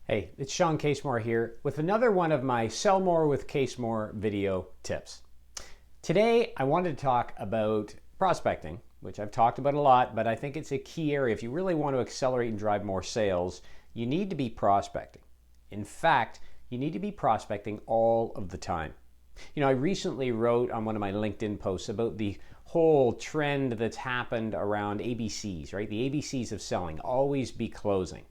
Hey, it's Shawn Casemore here with another one of my Sell More with Casemore video tips. Today, I wanted to talk about prospecting, which I've talked about a lot, but I think it's a key area. If you really want to accelerate and drive more sales, you need to be prospecting. In fact, you need to be prospecting all of the time. You know, I recently wrote on one of my LinkedIn posts about the whole trend that's happened around ABCs, right? The ABCs of selling, always be closing.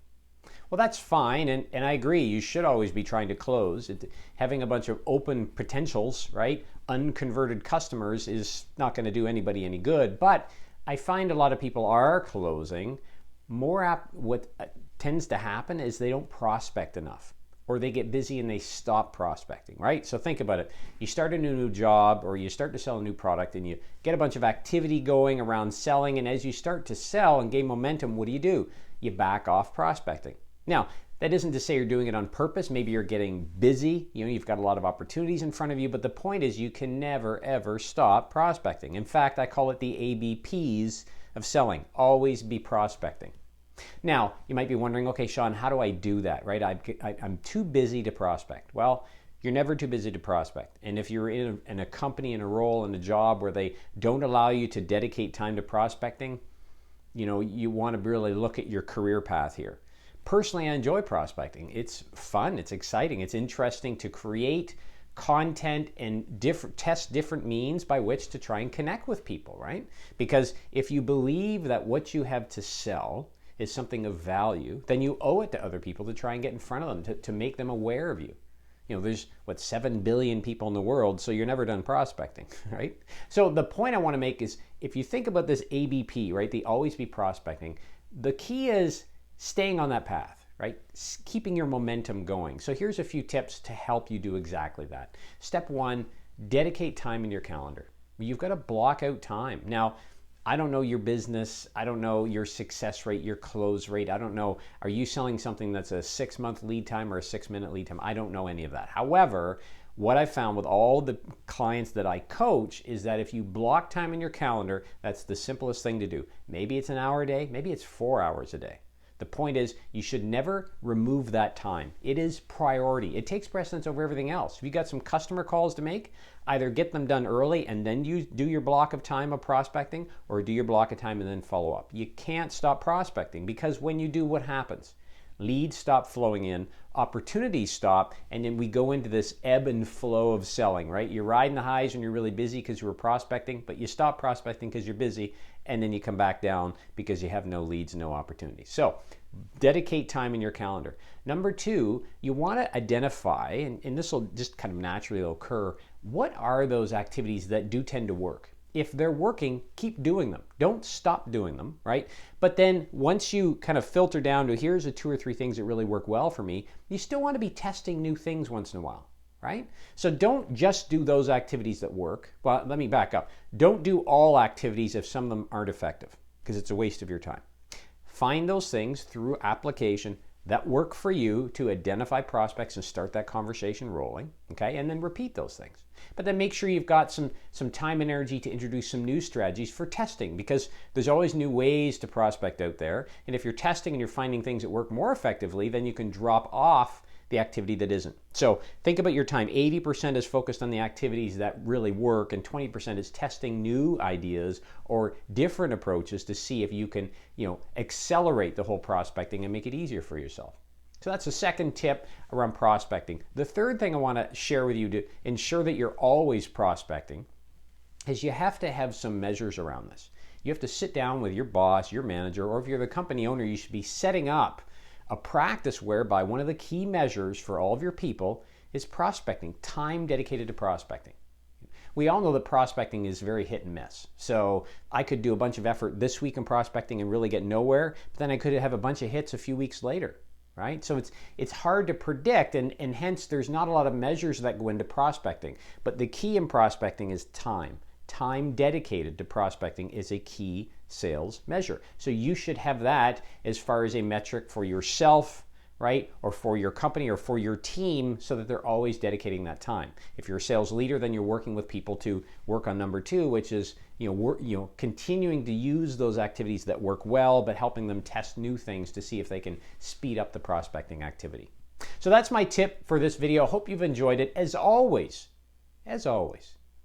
Well, that's fine, and I agree, you should always be trying to close. Having a bunch of open potentials, right, unconverted customers is not going to do anybody any good, but I find a lot of people are closing. What tends to happen is they don't prospect enough, or they get busy and they stop prospecting, right? So think about it. You start a new job, or you start to sell a new product, and you get a bunch of activity going around selling, and as you start to sell and gain momentum, what do? You back off prospecting. Now, that isn't to say you're doing it on purpose. Maybe you're getting busy. You've got a lot of opportunities in front of you, but the point is you can never, ever stop prospecting. In fact, I call it the ABPs of selling. Always be prospecting. Now, you might be wondering, okay, Shawn, how do I do that, right? I'm too busy to prospect. Well, you're never too busy to prospect. And if you're in a company, in a role, in a job where they don't allow you to dedicate time to prospecting, you want to really look at your career path here. Personally, I enjoy prospecting. It's fun, it's exciting, it's interesting to create content and test different means by which to try and connect with people, right? Because if you believe that what you have to sell is something of value, then you owe it to other people to try and get in front of them, to make them aware of you. There's 7 billion people in the world, so you're never done prospecting, right? So the point I want to make is, if you think about this ABP, right, the always be prospecting, the key is staying on that path, right? Keeping your momentum going. So here's a few tips to help you do exactly that. Step 1, dedicate time in your calendar. You've got to block out time. Now, I don't know your business. I don't know your success rate, your close rate. I don't know, are you selling something that's a 6-month lead time or a 6-minute lead time? I don't know any of that. However, what I found with all the clients that I coach is that if you block time in your calendar, that's the simplest thing to do. Maybe it's an hour a day, maybe it's 4 hours a day. The point is, you should never remove that time. It is priority. It takes precedence over everything else. If you got some customer calls to make, either get them done early and then you do your block of time of prospecting, or do your block of time and then follow up. You can't stop prospecting, because when you do, what happens? Leads stop flowing in, opportunities stop, and then we go into this ebb and flow of selling, right? You're riding the highs when you're really busy because you were prospecting, but you stop prospecting because you're busy, and then you come back down because you have no leads, no opportunities. So dedicate time in your calendar. Number 2, you want to identify, and this will just kind of naturally occur, what are those activities that do tend to work? If they're working, keep doing them. Don't stop doing them, right? But then once you kind of filter down to, here's the 2 or 3 things that really work well for me, you still want to be testing new things once in a while, right? So don't just do those activities that work. Well, let me back up. Don't do all activities if some of them aren't effective, because it's a waste of your time. Find those things through application that work for you to identify prospects and start that conversation rolling, okay? And then repeat those things. But then make sure you've got some time and energy to introduce some new strategies for testing, because there's always new ways to prospect out there. And if you're testing and you're finding things that work more effectively, then you can drop off the activity that isn't. So think about your time. 80% is focused on the activities that really work, and 20% is testing new ideas or different approaches to see if you can, accelerate the whole prospecting and make it easier for yourself. So that's the second tip around prospecting. The third thing I want to share with you to ensure that you're always prospecting is you have to have some measures around this. You have to sit down with your boss, your manager, or if you're the company owner, you should be setting up a practice whereby one of the key measures for all of your people is prospecting, time dedicated to prospecting. We all know that prospecting is very hit and miss. So I could do a bunch of effort this week in prospecting and really get nowhere, but then I could have a bunch of hits a few weeks later, right? So it's hard to predict, and hence there's not a lot of measures that go into prospecting. But the key in prospecting is time. Time dedicated to prospecting is a key sales measure. So you should have that as far as a metric for yourself, right? Or for your company or for your team, so that they're always dedicating that time. If you're a sales leader, then you're working with people to work on number 2, which is continuing to use those activities that work well, but helping them test new things to see if they can speed up the prospecting activity. So that's my tip for this video. Hope you've enjoyed it. As always,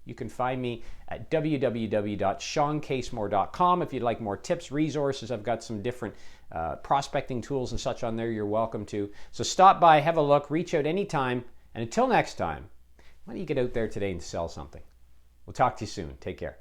you can find me at www.ShawnCasemore.com. If you'd like more tips, resources, I've got some different prospecting tools and such on there you're welcome to. So stop by, have a look, reach out anytime, and until next time, why don't you get out there today and sell something? We'll talk to you soon. Take care.